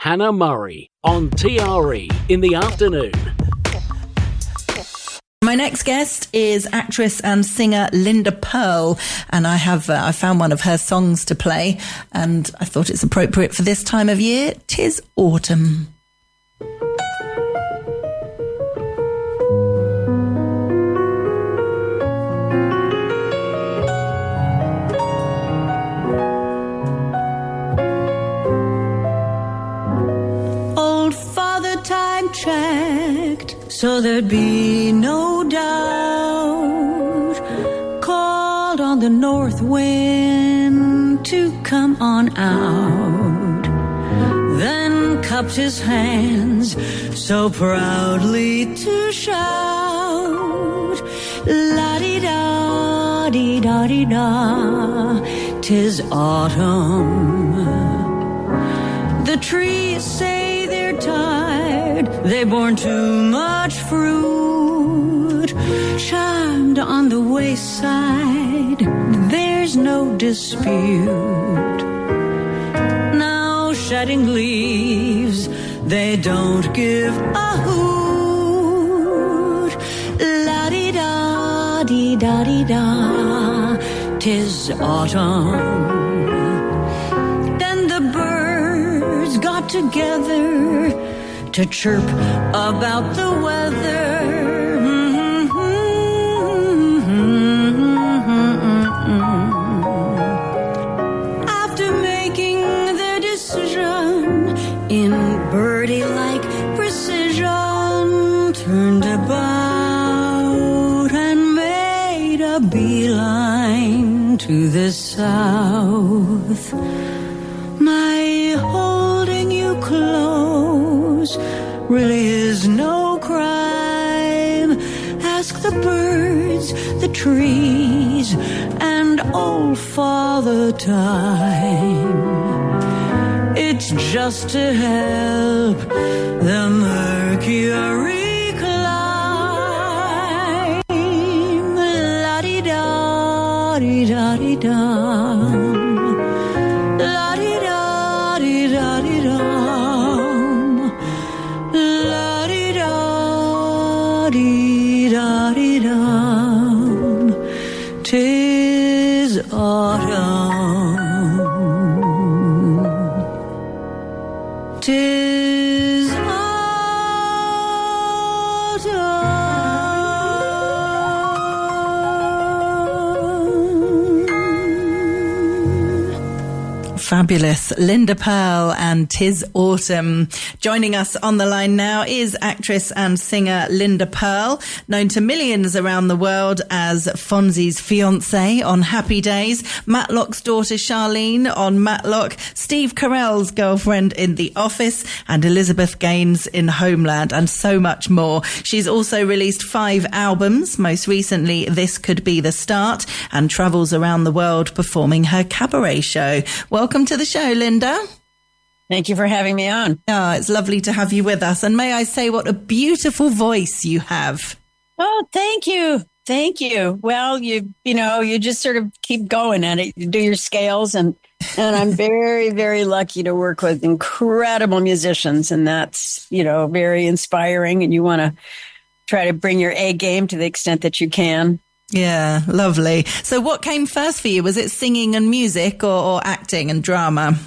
Hannah Murray on TRE in the afternoon. My next guest is actress and singer Linda Purl, and I found one of her songs to play, and I thought it's appropriate for this time of year. 'Tis autumn. Old Father Time checked so there'd be no doubt, called on the north wind to come on out, then cupped his hands so proudly to shout, la-di-da-di-da-di-da, 'tis autumn. The trees say they're tired, they borne too much fruit. Charmed on the wayside, there's no dispute. Now shedding leaves, they don't give a hoot. La-di-da-di-da-di-da, 'tis autumn. Got together to chirp about the weather. After making their decision in birdie-like precision, turned about and made a beeline to the south. My holding you close really is no crime. Ask the birds, the trees, and old Father Time. It's just to help the mercury climb. La-di-da-di-da-di-da. Tis autumn. Tis autumn. Fabulous. Linda Purl and 'Tis Autumn. Joining us on the line now is actress and singer Linda Purl, known to millions around the world as Fonzie's fiancée on Happy Days, Matlock's daughter Charlene on Matlock, Steve Carell's girlfriend in The Office, and Elizabeth Gaines in Homeland, and so much more. She's also released 5 albums, most recently This Could Be the Start, and travels around the world performing her cabaret show. Welcome to the show, Linda. Thank you for having me on. Oh, it's lovely to have you with us. And may I say what a beautiful voice you have. Oh, thank you. Thank you. Well, you just sort of keep going at it. You do your scales, and I'm very, very lucky to work with incredible musicians, and that's, very inspiring, and you want to try to bring your A game to the extent that you can. Yeah, lovely. So what came first for you? Was it singing and music or acting and drama?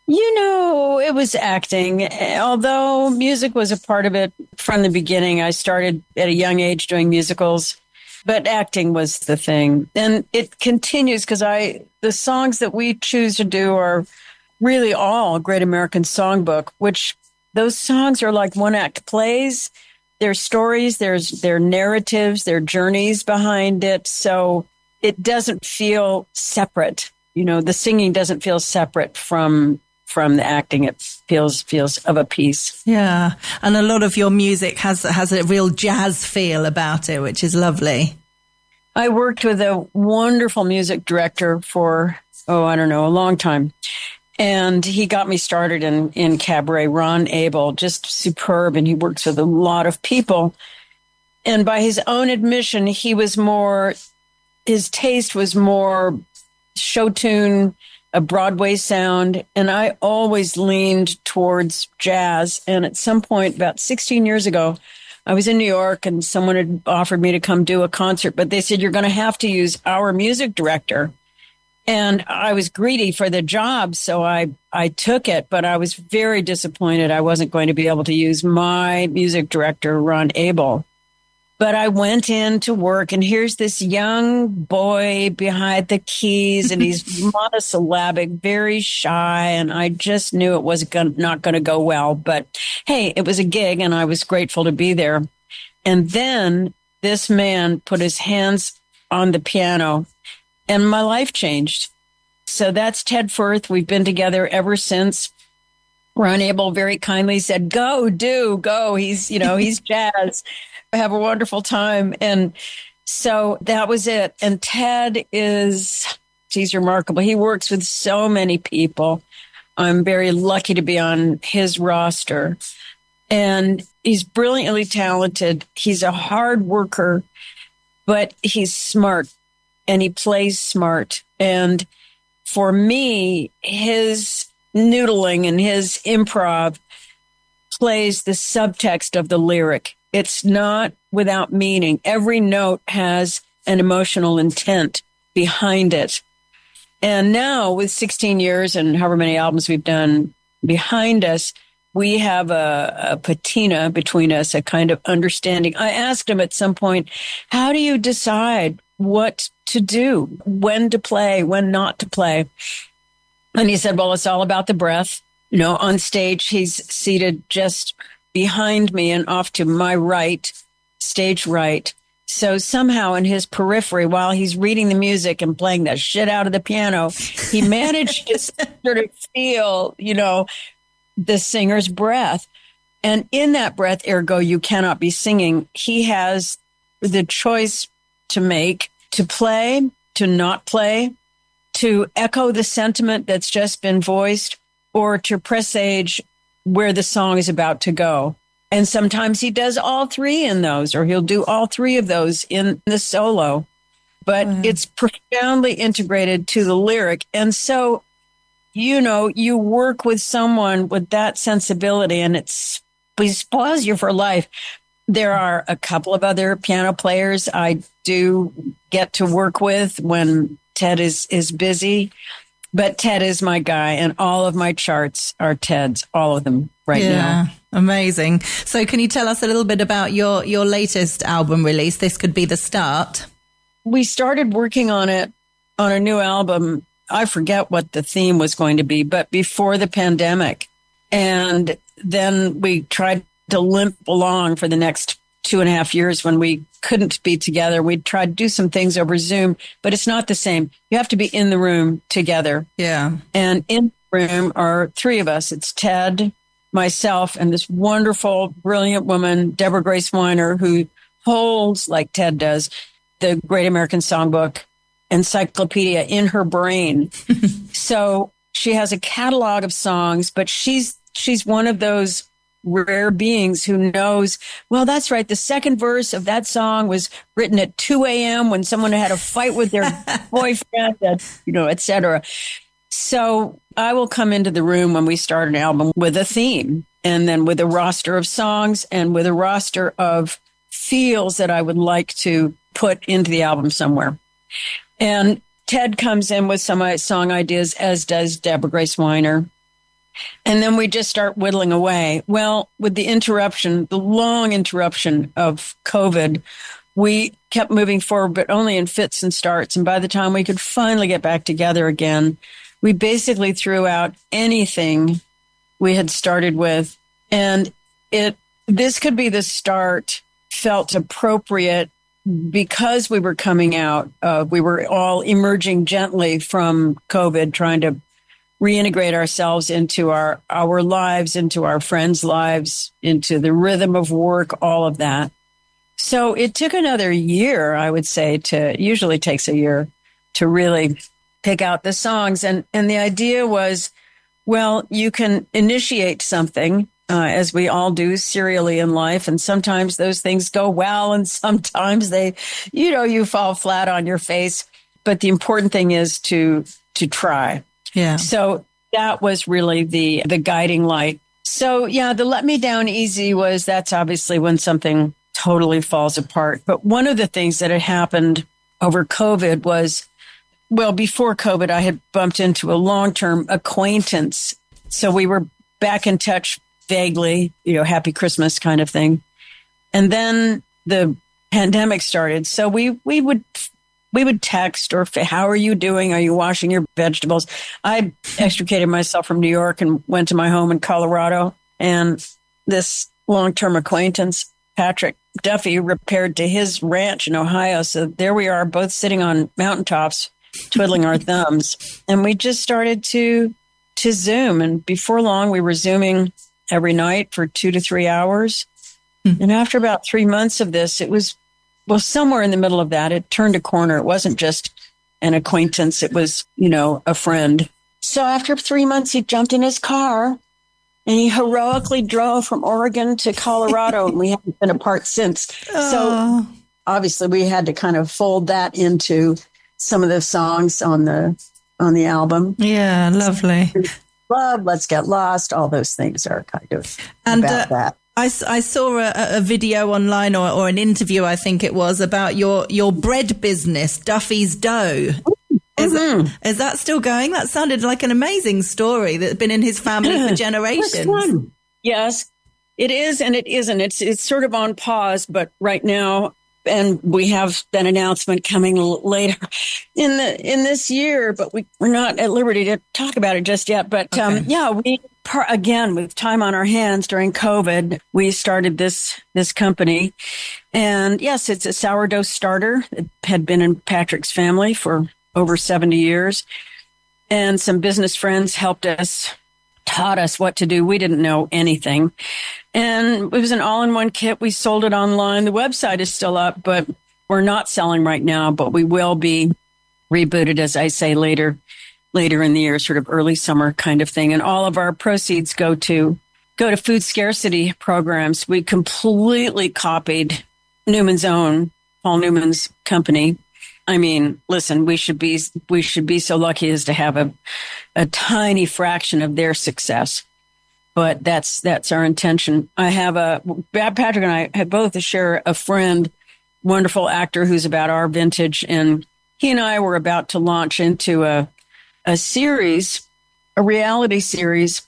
It was acting, although music was a part of it from the beginning. I started at a young age doing musicals, but acting was the thing. And it continues because the songs that we choose to do are really all Great American Songbook, which those songs are like one-act plays. There's stories, there are narratives, there are journeys behind it. So it doesn't feel separate. The singing doesn't feel separate from the acting. It feels of a piece. Yeah. And a lot of your music has a real jazz feel about it, which is lovely. I worked with a wonderful music director for, a long time. And he got me started in cabaret, Ron Abel, just superb. And he works with a lot of people. And by his own admission, his taste was more show tune a Broadway sound, and I always leaned towards jazz. And at some point, about 16 years ago, I was in New York and someone had offered me to come do a concert, but they said, you're going to have to use our music director. And I was greedy for the job, so I took it, but I was very disappointed I wasn't going to be able to use my music director, Ron Abel. But I went in to work, and here's this young boy behind the keys, and he's monosyllabic, very shy, and I just knew it was not going to go well. But hey, it was a gig, and I was grateful to be there. And then this man put his hands on the piano, and my life changed. So that's Ted Firth. We've been together ever since. Ron Abel very kindly said, go. He's jazz. Have a wonderful time. And so that was it. And Ted he's remarkable. He works with so many people. I'm very lucky to be on his roster. And he's brilliantly talented. He's a hard worker, but he's smart and he plays smart. And for me, his noodling and his improv plays the subtext of the lyric. It's not without meaning. Every note has an emotional intent behind it. And now with 16 years and however many albums we've done behind us, we have a patina between us, a kind of understanding. I asked him at some point, how do you decide what to do, when to play, when not to play? And he said, well, it's all about the breath. On stage, he's seated just behind me and off to my right, stage right. So somehow in his periphery, while he's reading the music and playing the shit out of the piano, he managed to sort of feel, the singer's breath. And in that breath, ergo, you cannot be singing. He has the choice to make, to play, to not play, to echo the sentiment that's just been voiced, or to presage where the song is about to go. And sometimes he does all three in those, or he'll do all three of those in the solo. But it's profoundly integrated to the lyric. And so, you work with someone with that sensibility, and it spoils you for life. There are a couple of other piano players I do get to work with when Ted is busy. But Ted is my guy, and all of my charts are Ted's, all of them right now. Amazing. So can you tell us a little bit about your latest album release? This could be the start. We started working on it, on a new album. I forget what the theme was going to be, but before the pandemic. And then we tried to limp along for the next 2.5 years when we couldn't be together. We tried to do some things over Zoom, but it's not the same. You have to be in the room together. Yeah. And in the room are three of us. It's Ted, myself, and this wonderful, brilliant woman, Deborah Grace Weiner, who holds, like Ted does, the Great American Songbook encyclopedia in her brain. So she has a catalog of songs, but she's one of those rare beings who knows, well, that's right. The second verse of that song was written at 2 a.m. when someone had a fight with their boyfriend, et cetera. So I will come into the room when we start an album with a theme, and then with a roster of songs and with a roster of feels that I would like to put into the album somewhere. And Ted comes in with some song ideas, as does Deborah Grace Weiner. And then we just start whittling away. Well, with the long interruption of COVID, we kept moving forward, but only in fits and starts. And by the time we could finally get back together again, we basically threw out anything we had started with. And this could be the start, felt appropriate because we were coming out. We were all emerging gently from COVID, trying to reintegrate ourselves into our lives, into our friends' lives, into the rhythm of work, all of that. So it took another year, I would say, usually takes a year to really pick out the songs. And the idea was, well, you can initiate something, as we all do serially in life. And sometimes those things go well, and sometimes you fall flat on your face. But the important thing is to try. Yeah. So that was really the guiding light. So yeah, the let me down easy that's obviously when something totally falls apart. But one of the things that had happened over COVID was, well, before COVID, I had bumped into a long-term acquaintance. So we were back in touch vaguely, happy Christmas kind of thing. And then the pandemic started. So we would text or, how are you doing? Are you washing your vegetables? I extricated myself from New York and went to my home in Colorado. And this long-term acquaintance, Patrick Duffy, repaired to his ranch in Ohio. So there we are, both sitting on mountaintops, twiddling our thumbs. And we just started to Zoom. And before long, we were Zooming every night for 2 to 3 hours. And after about 3 months of this, it was, somewhere in the middle of that, it turned a corner. It wasn't just an acquaintance. It was, a friend. So after 3 months, he jumped in his car and he heroically drove from Oregon to Colorado. And we haven't been apart since. So obviously we had to kind of fold that into some of the songs on the album. Yeah, lovely. Love, Let's Get Lost. All those things are kind of about that. I saw a video online or an interview, I think it was, about your bread business, Duffy's Dough. Is that still going? That sounded like an amazing story that's been in his family for generations. Yes, it is and it isn't. It's sort of on pause, but right now, and we have an announcement coming later in this year, but we're not at liberty to talk about it just yet. But again, with time on our hands during COVID, we started this company. And yes, it's a sourdough starter. It had been in Patrick's family for over 70 years. And some business friends taught us what to do. We didn't know anything. And it was an all-in-one kit. We sold it online. The website is still up, but we're not selling right now, but we will be rebooted, as I say, later in the year, sort of early summer kind of thing. And all of our proceeds go to food scarcity programs. We completely copied Paul Newman's company. I mean, listen, we should be so lucky as to have a tiny fraction of their success. But that's our intention. Patrick and I have both share a friend, wonderful actor who's about our vintage. And he and I were about to launch into a reality series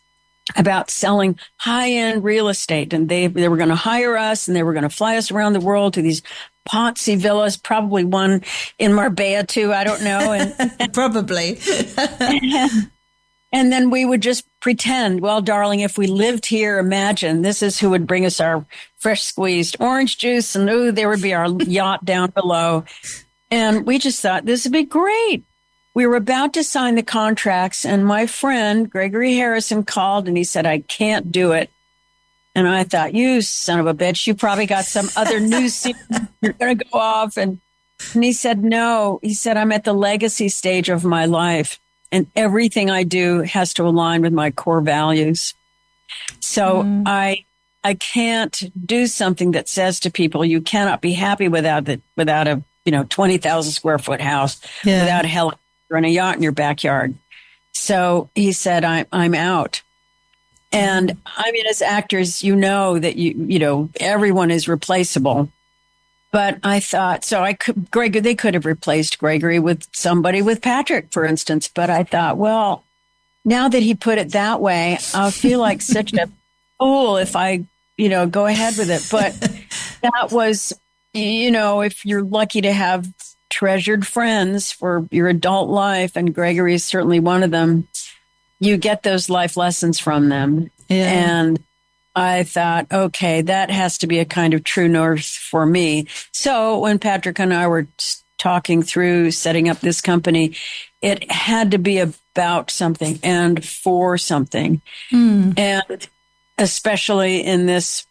about selling high-end real estate. And they were going to hire us and they were going to fly us around the world to these Ponzi villas, probably one in Marbella too. I don't know. And probably. And then we would just pretend, well, darling, if we lived here, imagine this is who would bring us our fresh squeezed orange juice. And there would be our yacht down below. And we just thought this would be great. We were about to sign the contracts. And my friend, Gregory Harrison, called and he said, I can't do it. And I thought, you son of a bitch, you probably got some other news series you're going to go off. And he said, no. He said, I'm at the legacy stage of my life. And everything I do has to align with my core values. So I can't do something that says to people, you cannot be happy without a 20,000 square foot house, without a helicopter and a yacht in your backyard. So he said, I'm out. And I mean, as actors, that everyone is replaceable. But I thought, they could have replaced Gregory with somebody with Patrick, for instance. But I thought, well, now that he put it that way, I'll feel like such a fool if I, go ahead with it. But that was, if you're lucky to have treasured friends for your adult life, and Gregory is certainly one of them, you get those life lessons from them. Yeah. And I thought, okay, that has to be a kind of true north for me. So when Patrick and I were talking through setting up this company, it had to be about something and for something. And especially in this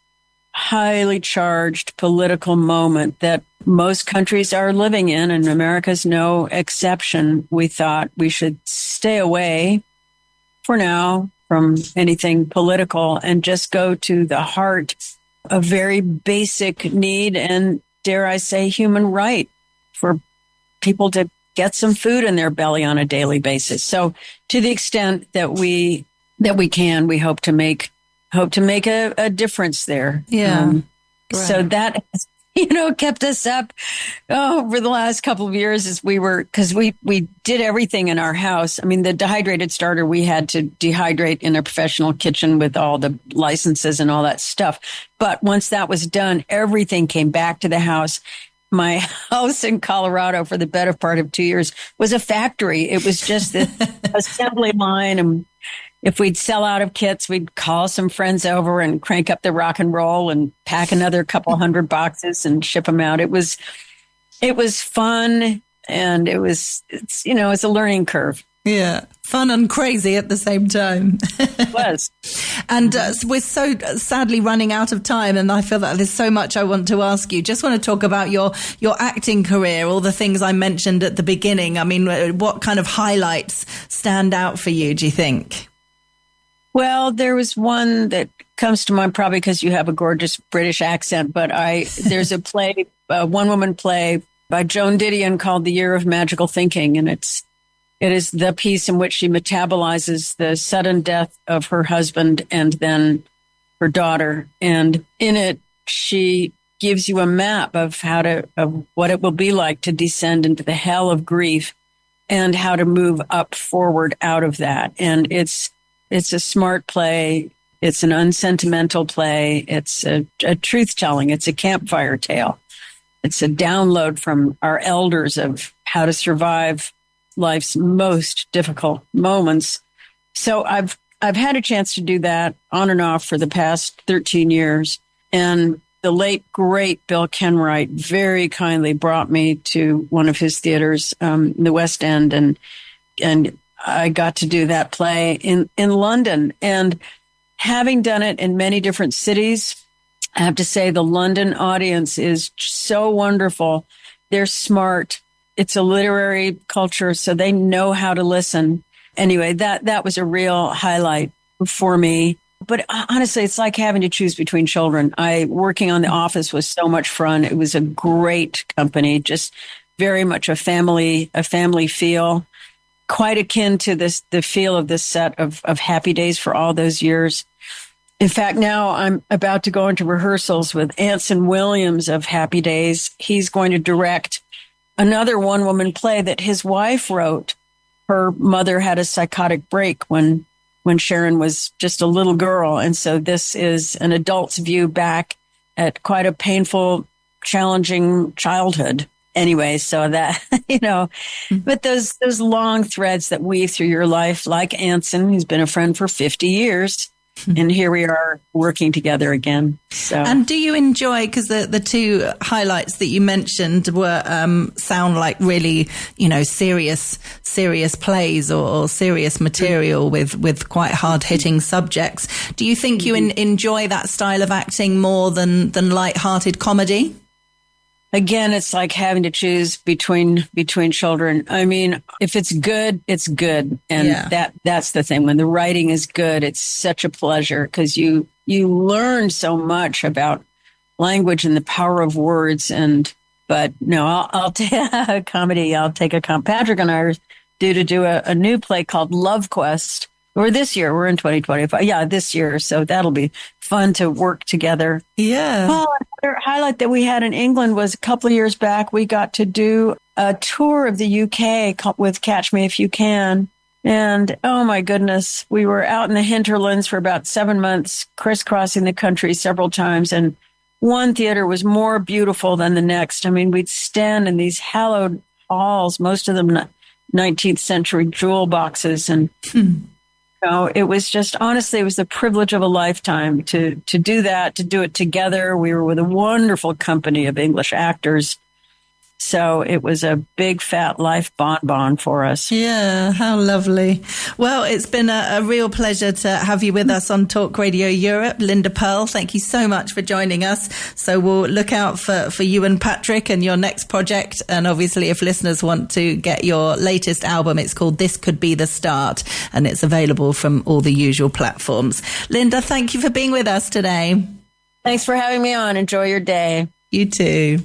highly charged political moment that most countries are living in, and America's no exception, we thought we should stay away for now from anything political and just go to the heart of very basic need and, dare I say, human right for people to get some food in their belly on a daily basis. So to the extent that we can, we hope to make a difference there. Yeah. Right. So that, kept us up over the last couple of years as because we did everything in our house. I mean, the dehydrated starter, we had to dehydrate in a professional kitchen with all the licenses and all that stuff. But once that was done, everything came back to the house. My house in Colorado for the better part of 2 years was a factory. It was just the assembly line. And if we'd sell out of kits, we'd call some friends over and crank up the rock and roll and pack another couple hundred boxes and ship them out. It was fun, and it's a learning curve. Yeah, fun and crazy at the same time. It was. And we're so sadly running out of time, and I feel that there's so much I want to ask you. Just want to talk about your acting career, all the things I mentioned at the beginning. I mean, what kind of highlights stand out for you, do you think? Well, there was one that comes to mind probably because you have a gorgeous British accent, but there's a play, a one-woman play by Joan Didion called The Year of Magical Thinking, and it is the piece in which she metabolizes the sudden death of her husband and then her daughter. And in it, she gives you a map of of what it will be like to descend into the hell of grief and how to move up forward out of that. And it's a smart play. It's an unsentimental play. It's a truth-telling. It's a campfire tale. It's a download from our elders of how to survive life's most difficult moments. So I've had a chance to do that on and off for the past 13 years. And the late, great Bill Kenwright very kindly brought me to one of his theaters in the West End. And I got to do that play in London. And having done it in many different cities, I have to say the London audience is so wonderful. They're smart. It's a literary culture, so they know how to listen. Anyway, that was a real highlight for me. But honestly, it's like having to choose between children. Working on The Office was so much fun. It was a great company, just very much a family feel. Quite akin to the feel of this set of Happy Days for all those years. In fact, now I'm about to go into rehearsals with Anson Williams of Happy Days. He's going to direct another one-woman play that his wife wrote. Her mother had a psychotic break when Sharon was just a little girl. And so this is an adult's view back at quite a painful, challenging childhood. Anyway, so that, but those long threads that weave through your life, like Anson, who's been a friend for 50 years. And here we are working together again. So, and do you enjoy, because the two highlights that you mentioned were sound like really, serious plays or serious material with quite hard hitting subjects. Do you think you enjoy that style of acting more than light-hearted comedy? Again, it's like having to choose between children. I mean, if it's good, it's good. And that's the thing. When the writing is good, it's such a pleasure because you learn so much about language and the power of words. But no, I'll take a comedy. I'll take a Patrick and I are due to do a new play called Love Quest. Or this year, we're in 2025. Yeah, this year. So that'll be fun to work together. Yeah. Well, another highlight that we had in England was a couple of years back, we got to do a tour of the UK with Catch Me If You Can. And oh my goodness, we were out in the hinterlands for about 7 months, crisscrossing the country several times. And one theater was more beautiful than the next. I mean, we'd stand in these hallowed halls, most of them 19th century jewel boxes. And it was just, honestly, it was the privilege of a lifetime to do that, to do it together. We were with a wonderful company of English actors. So it was a big, fat life bonbon for us. Yeah, how lovely. Well, it's been a real pleasure to have you with us on Talk Radio Europe. Linda Purl, thank you so much for joining us. So we'll look out for you and Patrick and your next project. And obviously, if listeners want to get your latest album, it's called This Could Be the Start, and it's available from all the usual platforms. Linda, thank you for being with us today. Thanks for having me on. Enjoy your day. You too.